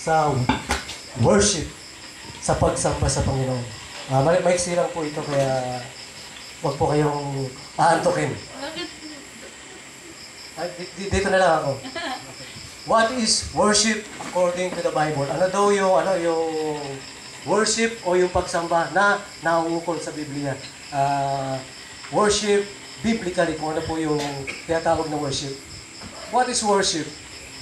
sa worship, sa pagsamba sa Panginoon. Maiksi lang po ito, kaya huwag po kayong aantokin. Dito na lang ako. What is worship according to the Bible? Ano daw yung worship o yung pagsamba na nauukol sa Biblia? Worship, biblically, kung ano po yung tinatawag na worship. What is worship?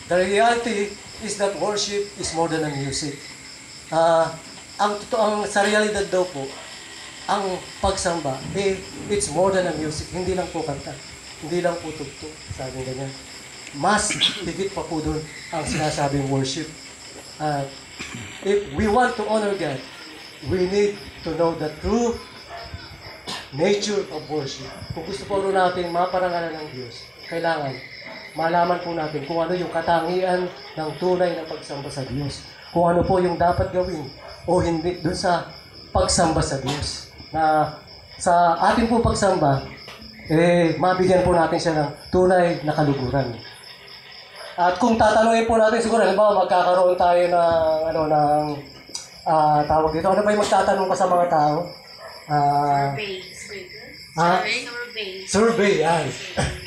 The reality is that worship is more than a music. Ang sa realidad daw po, ang pagsamba, it's more than a music. Hindi lang po kanta. Hindi lang po tugtog. Sabi ganyan. Mas higit pa po doon ang sinasabing worship. If we want to honor God, we need to know the true nature of worship. Kung gusto po natin maparangalan ng Diyos, kailangan malaman po natin kung ano yung katangian ng tunay na pagsamba sa Diyos. Kung ano po yung dapat gawin o hindi doon sa pagsamba sa Diyos. Na sa ating po pagsamba, mabigyan po natin siya ng tunay na kaluguran. At kung tatanungin po natin, siguro, halimbawa, magkakaroon tayo ng tawag dito. Ano ba yung magtatanong ka sa mga tao? Survey, yan.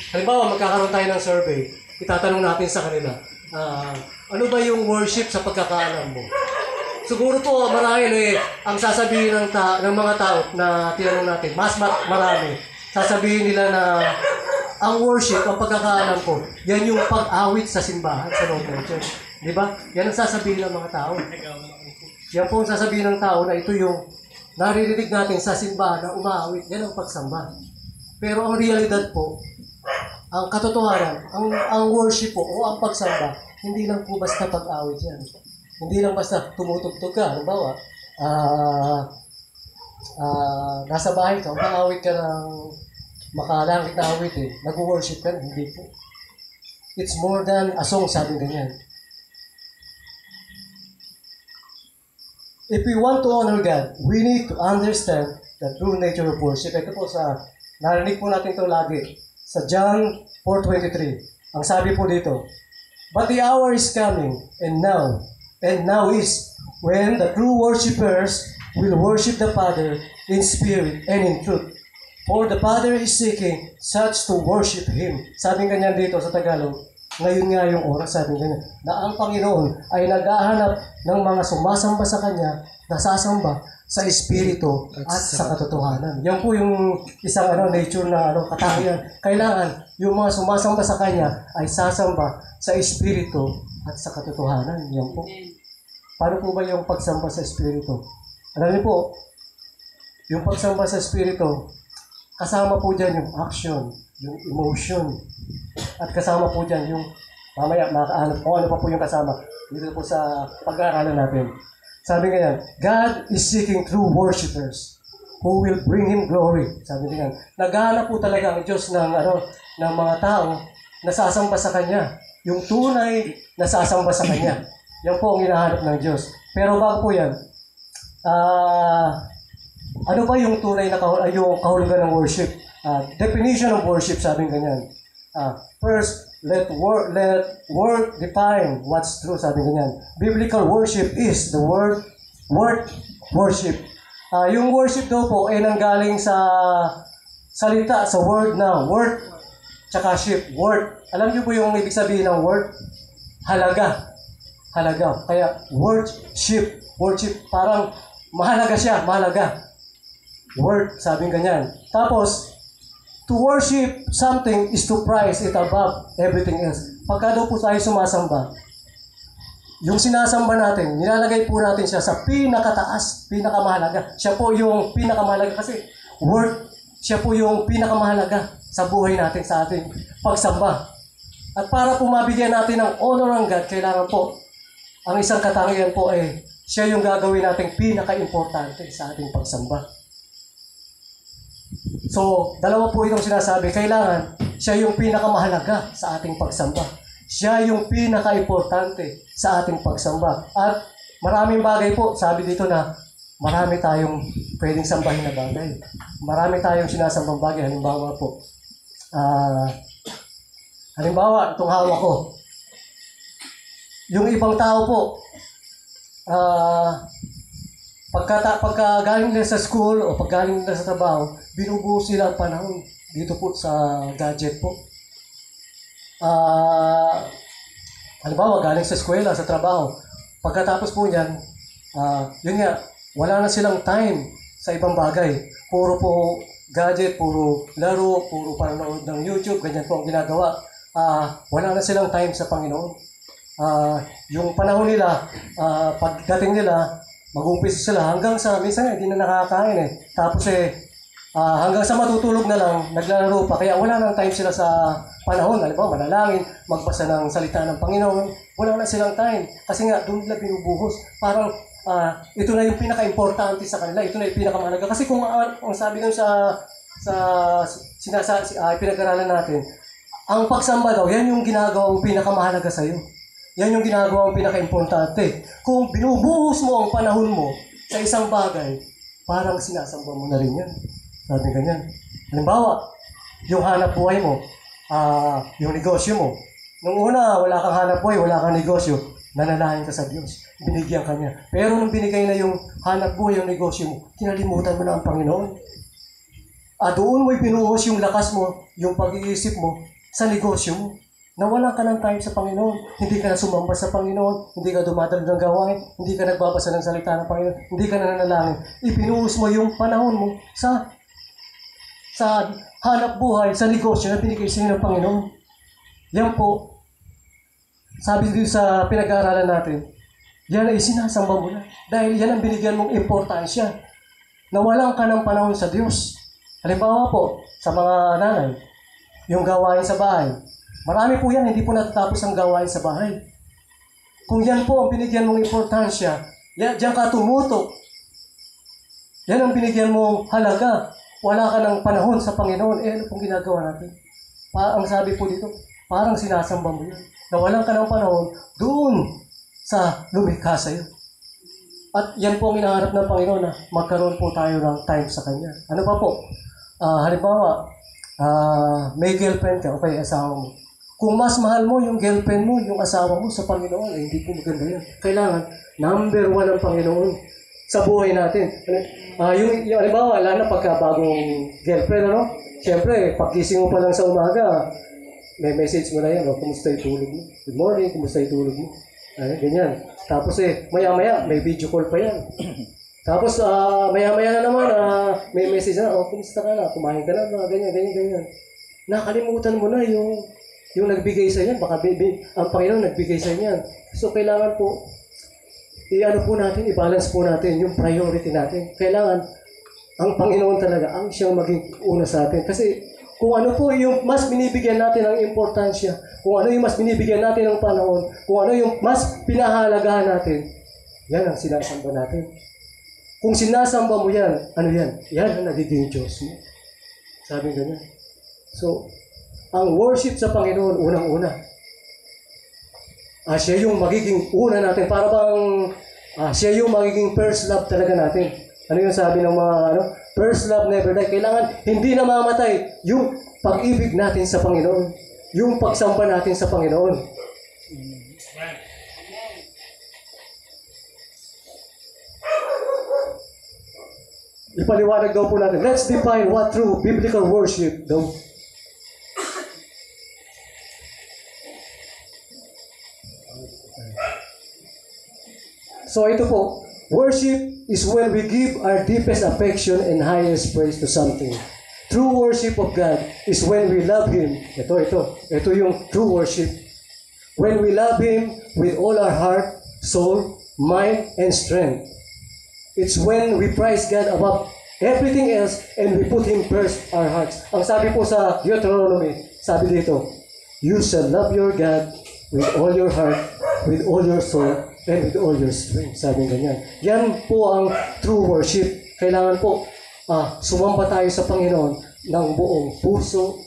Halimbawa, magkakaroon tayo ng survey. Itatanong natin sa kanila, ano ba yung worship sa pagkakaalam mo? Siguro po, marahil ang sasabihin ng mga tao na tinanong natin, mas marami. Sasabihin nila na ang worship, ang pagkakaalam ko, yan yung pag-awit sa simbahan, sa loob ng church. Di ba? Yan ang sasabihin ng mga tao. Yan po ang sasabihin ng tao na ito yung naririnig natin sa simbahan na umaawit. Yan ang pagsamba. Pero ang realidad po, ang katotohanan, ang worship po o ang pagsamba, hindi lang po basta pag-awit yan. Hindi lang basta tumutugtog ka. Halimbawa, nasa bahay ka, umaawit ka ng makalangit na awit nag-worship ka, hindi po. It's more than a song, sabi ganyan. If we want to honor God, we need to understand the true nature of worship. Ito po narinig po natin ito lagi, sa John 4:23. Ang sabi po dito, but the hour is coming, and now is, when the true worshipers will worship the Father in spirit and in truth. For the Father is seeking such to worship Him. Sabi ganyan dito sa Tagalog, ngayon nga yung oras, sabi ganyan, na ang Panginoon ay naghahanap ng mga sumasamba sa Kanya, nasasamba sa Espiritu at sa katotohanan. Yan po yung isang nature na katangian. Kailangan yung mga sumasamba sa Kanya ay sasamba sa Espiritu at sa katotohanan. Yan po. Paano po ba yung pagsamba sa Espiritu? Alam niyo po, yung pagsamba sa Espiritu, kasama po dyan yung action, yung emotion, at kasama po dyan yung, mamaya makakaanap kung ano pa po yung kasama dito po sa pag-aaralan natin. Sabi nga yan, God is seeking true worshipers who will bring Him glory. Sabi nga yan, naghahanap po talaga ang Diyos ng mga tao na sasamba sa Kanya. Yung tunay na sasamba sa Kanya. Yan po ang hinahanap ng Diyos. Pero bago po yan, ano ba yung tunay na yung kahulugan ng worship? Definition of worship, sabi ganyan. First, let word define what's true, sabi ganyan. Biblical worship is the word worship. Yung worship daw po ay nanggaling sa salita, sa word na word, tsaka ship, word. Alam niyo po yung ibig sabihin ng word? Halaga. Kaya worship, parang mahalaga siya, mahalaga. Word, sabing ganyan. Tapos, to worship something is to prize it above everything else. Pagka daw po tayo sumasamba, yung sinasamba natin, nilalagay po natin siya sa pinakataas, pinakamahalaga. Siya po yung pinakamahalaga kasi word, siya po yung pinakamahalaga sa buhay natin, sa ating pagsamba. At para po mabigyan natin ng honor ng God, kailangan po, ang isang katangian po ay siya yung gagawin nating pinaka-importante sa ating pagsamba. So, dalawa po itong sinasabi. Kailangan siya yung pinakamahalaga sa ating pagsamba. Siya yung pinaka-importante sa ating pagsamba. At maraming bagay po, sabi dito na marami tayong pwedeng sambahin na bagay. Marami tayong sinasambang bagay. Halimbawa po, itong hawak ko. Yung ibang tao po, pagka galing nila sa school o pag galing nila sa trabaho, binubuhos nila ang panahon dito po sa gadget po. Halimbawa, galing sa eskwela, sa trabaho. Pagkatapos po niyan, yun nga, wala na silang time sa ibang bagay. Puro po gadget, puro laro, puro panonood ng YouTube, ganyan po ang ginagawa. Wala na silang time sa Panginoon. Yung panahon nila, pagdating nila, mag-umpisa sila hanggang sa, minsan hindi na nakakain eh. Tapos hanggang sa matutulog na lang, naglalaro pa. Kaya wala nang time sila sa panahon. Halimbawa, manalangin, magbasa ng salita ng Panginoon. Wala na silang time. Kasi nga, doon nila binubuhos. Parang ito na yung pinaka-importante sa kanila. Ito na yung pinakamahalaga. Kasi kung ang sabi nun sa pinag-aralan natin, ang pagsamba daw, yan yung ginagawang pinakamahalaga sa'yo. Yan yung ginagawang pinaka-importante. Kung binubuhos mo ang panahon mo sa isang bagay, parang sinasamba mo na rin yan. Sabi ganyan. Halimbawa, yung hanap buhay mo, yung negosyo mo. Nung una, wala kang hanap buhay, wala kang negosyo, nanalahin ka sa Diyos. Binigyan ka niya. Pero nung binigay na yung hanap buhay, yung negosyo mo, kinalimutan mo na ang Panginoon. Doon mo'y binuhos yung lakas mo, yung pag-iisip mo sa negosyo mo. Nawalan ka ng time sa Panginoon. Hindi ka na sumamba sa Panginoon. Hindi ka dumadalo ng gawain. Hindi ka nagbabasa ng salita ng Panginoon. Hindi ka nananalangin. Ibinuhos mo yung panahon mo sa hanap buhay, sa negosyo na binigay sa inyo ng Panginoon. Yan po. Sabi dito sa pinag-aaralan natin, yan ay sinasamba mo na. Dahil yan ang binigyan mong importansya. Nawalan ka ng panahon sa Diyos. Halimbawa po, sa mga nanay, yung gawain sa bahay. Marami po yan, hindi po natatapos ang gawain sa bahay. Kung yan po ang binigyan mong importansya, diyan ka tumutok. Yan ang binigyan mong halaga. Wala ka ng panahon sa Panginoon. Ano pong ginagawa natin? Ang sabi po dito, parang sinasamba mo yan. Nawalan ka ng panahon doon sa lumikha sa'yo. At yan po ang inaharap ng Panginoon na magkaroon po tayo ng time sa Kanya. Ano pa po? Halimbawa, may girlfriend ka o kaya asawa mo. Kung mas mahal mo yung girlfriend mo, yung asawa mo sa Panginoon, hindi po maganda yan. Kailangan, number 1 ang Panginoon sa buhay natin. Yung halimbawa, wala na pagkabagong girlfriend, ano? Siyempre, pagkising mo pa lang sa umaga, may message mo na yan, kumusta yung tulog mo? Good morning, kumusta yung tulog mo? Ganyan. Tapos maya-maya, may video call pa yan. Tapos, maya-maya na naman, may message na, kumusta ka na? Kumain ka na ba? Ganyan. Nakalimutan mo na yung nagbigay sa inyo, baka ang Panginoon nagbigay sa inyo. So, kailangan po, i-balance po natin yung priority natin. Kailangan, ang Panginoon talaga, ang siyang maging una sa atin. Kasi, kung ano po yung mas binibigyan natin ng importansya, kung ano yung mas binibigyan natin ng panahon, kung ano yung mas pinahalagahan natin, yan ang sinasamba natin. Kung sinasamba mo yan, ano yan? Yan ang nagiging Diyos mo. Sabi ganyan. So, ang worship sa Panginoon, unang-una. Siya yung magiging una natin. Para bang siya yung magiging first love talaga natin. Ano yung sabi ng mga first love never die. Kailangan hindi namamatay yung pag-ibig natin sa Panginoon. Yung pagsamba natin sa Panginoon. Ipaliwanag daw po natin. Let's define what true biblical worship daw. So ito po, worship is when we give our deepest affection and highest praise to something. True worship of God is when we love Him. Ito yung true worship. When we love Him with all our heart, soul, mind, and strength. It's when we praise God above everything else and we put Him first our hearts. Ang sabi po sa Deuteronomy, sabi dito, you shall love your God with all your heart, with all your soul, and with all your strength. Sabi ganyan. Yan po ang true worship. Kailangan po sumamba tayo sa Panginoon ng buong puso,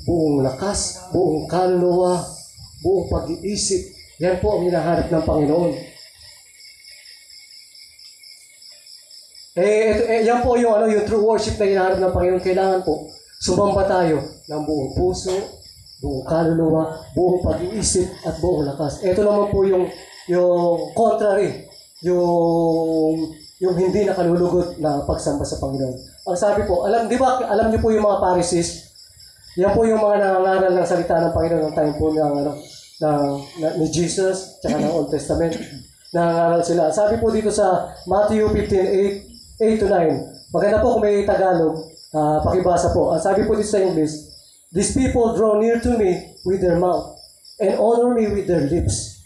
buong lakas, buong kaluluwa, buong pag-iisip. Yan po ang hinahanap ng Panginoon. Yan po yung true worship na hinahanap ng Panginoon. Kailangan po sumamba tayo ng buong puso, buong kaluluwa, buong pag-iisip, at buong lakas. Ito naman po yung contrary. yung hindi nakalulugod na pagsamba sa Panginoon. Ang sabi po, di ba, alam niyo po yung mga Pharisees, yan po yung mga nangangaral ng salita ng Panginoon ng time po ni Jesus, tsaka ng Old Testament. Nangangaral sila. Sabi po dito sa Matthew 15:8-9, maganda po kung may Tagalog, pakibasa po. Ang sabi po dito sa English, "These people draw near to me with their mouth and honor me with their lips,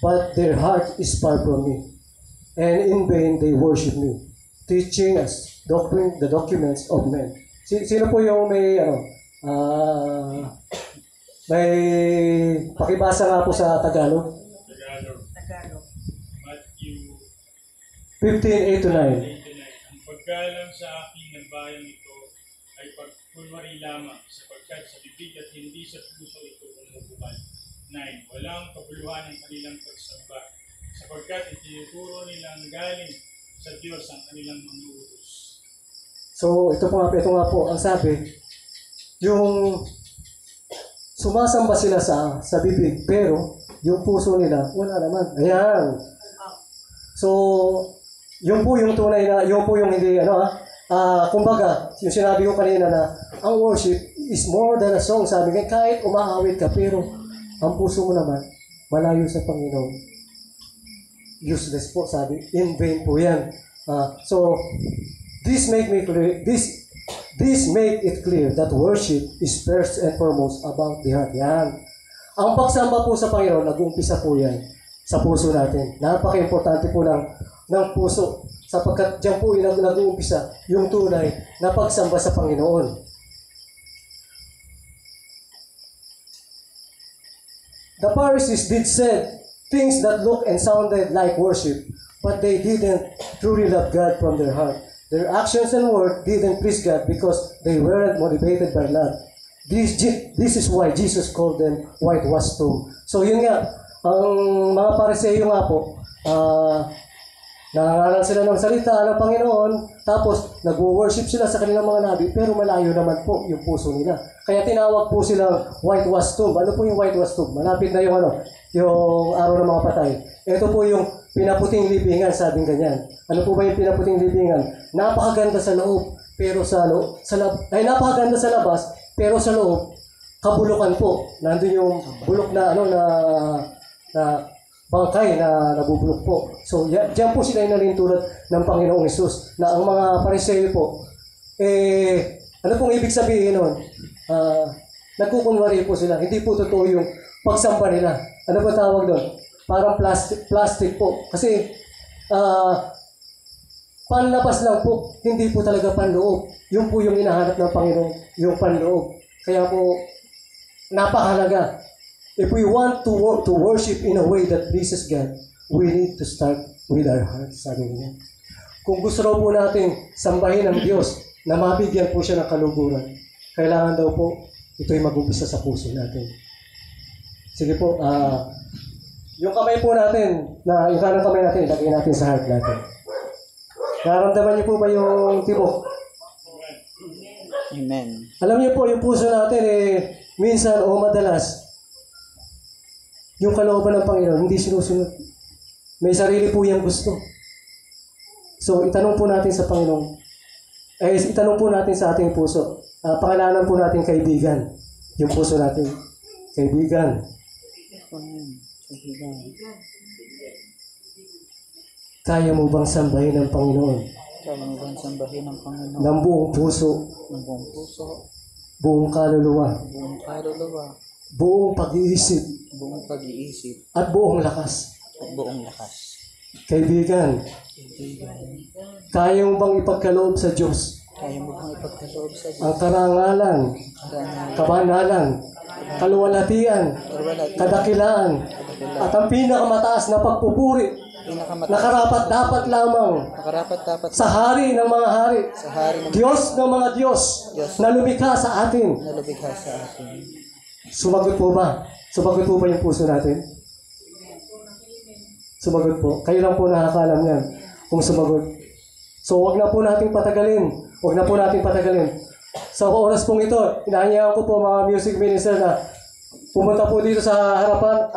but their heart is far from me. And in vain they worship me, teaching us the documents of men." Sino po yung may pakibasa nga po sa Tagalog? Tagalog. Matthew 15:8-9. Ang paggalang sa akin ng bayang ito ay pagkunwari lamang, sapagkat sa bibig at hindi sa puso ito umubukal. 9. Walang kabuluhan ang kanilang pagsamba, sapagkat itinuturo nilang galing sa Diyos ang kanilang mga utos. So, ito nga po, ang sabi, yung sumasamba sila sa bibig, pero yung puso nila, wala naman. Ayan. So, yun po yung tunay na, yun po yung hindi, kumbaga, yung sinabi ko kanina na, ang worship is more than a song. Sabi nga, kahit umaawit ka, pero ang puso mo naman, malayo sa Panginoon. Useless po, sabi. In vain po yan. So, this make it clear that worship is first and foremost about the heart. Yan. Ang pagsamba po sa Panginoon, nag-uumpisa po yan sa puso natin. Napaka-importante po ng puso, sapagkat diyan po nag-uumpisa yung tunay na pagsamba sa Panginoon. The Pharisees did said things that looked and sounded like worship, but they didn't truly love God from their heart. Their actions and words didn't please God because they weren't motivated by love. This is why Jesus called them whitewashed tomb. So yun nga, ang mga Pariseyo nga po, nangangaral sila ng salita ng Panginoon, tapos nag-worship sila sa kanilang mga nabi, pero malayo naman po yung puso nila. Kaya tinawag po silang whitewashed tomb. Ano po yung whitewashed tomb? Malapit na yung yung araw ng mga patay. Ito po yung pinaputing libingan, sabing ganyan. Ano po ba yung pinaputing libingan? Napakaganda sa loob, pero napakaganda sa labas, pero sa loob, kabulukan po. Nandun yung bulok na bangkay na nabubulok po. So, diyan po sila inalintulad ng Panginoong Hesus na ang mga Pariseyo po, ano pong ibig sabihin nun? Nagkukunwari po sila. Hindi po totoo yung pagsamba nila. Ano ba tawag doon? Parang plastic po. Kasi, panlabas lang po, hindi po talaga panloob. Yung po yung hinahanap ng Panginoon, yung panloob. Kaya po, napakahalaga. If we want to worship in a way that pleases God, we need to start with our hearts, sabi niya. Kung gusto raw po natin sambahin ang Diyos na mabigyan po siya ng kaluguran, kailangan daw po ito'y mag-umpisa sa puso natin. Sige po, yung kamay po natin, yung kanang kamay natin, ilagay natin sa heart natin. Nararamdaman niyo po ba yung tibok? Amen. Alam niyo po, yung puso natin minsan o madalas, yung kalooban ng Panginoon, hindi sinusunod. May sarili po yung gusto. So, itanong po natin sa Panginoon. Itanong po natin sa ating puso. Pangalanan po natin kaibigan. Yung puso natin. Kaibigan. Kaya mo bang sambahin ng Panginoon? Kaya mo bang sambahin ng Panginoon? Ng buong puso. Ng buong puso. Buong kaluluwa. Buong kaluluwa. Buong pag-iisip. Buong pag-iisip. At buong lakas. At buong lakas. Kaibigan. Kaibigan. Kaya mo bang ipagkaloob sa Diyos? Kaya mo bang ipagkaloob sa Diyos? Ang karangalan, kabanalan, kaluwalhatian, kadakilaan, at ang pinakamataas na pagpupuri na karapat-dapat lamang sa hari ng mga hari, Diyos ng mga Diyos na lumikha sa atin. Sumagot po ba? Sumagot po ba yung puso natin? Sumagot po. Kayo lang po nakakaalam yan kung sumagot. So, wag na po nating patagalin. Wag na po nating patagalin. Sa oras pong ito, inaanyahan ko po mga music minister na pumunta po dito sa harapan.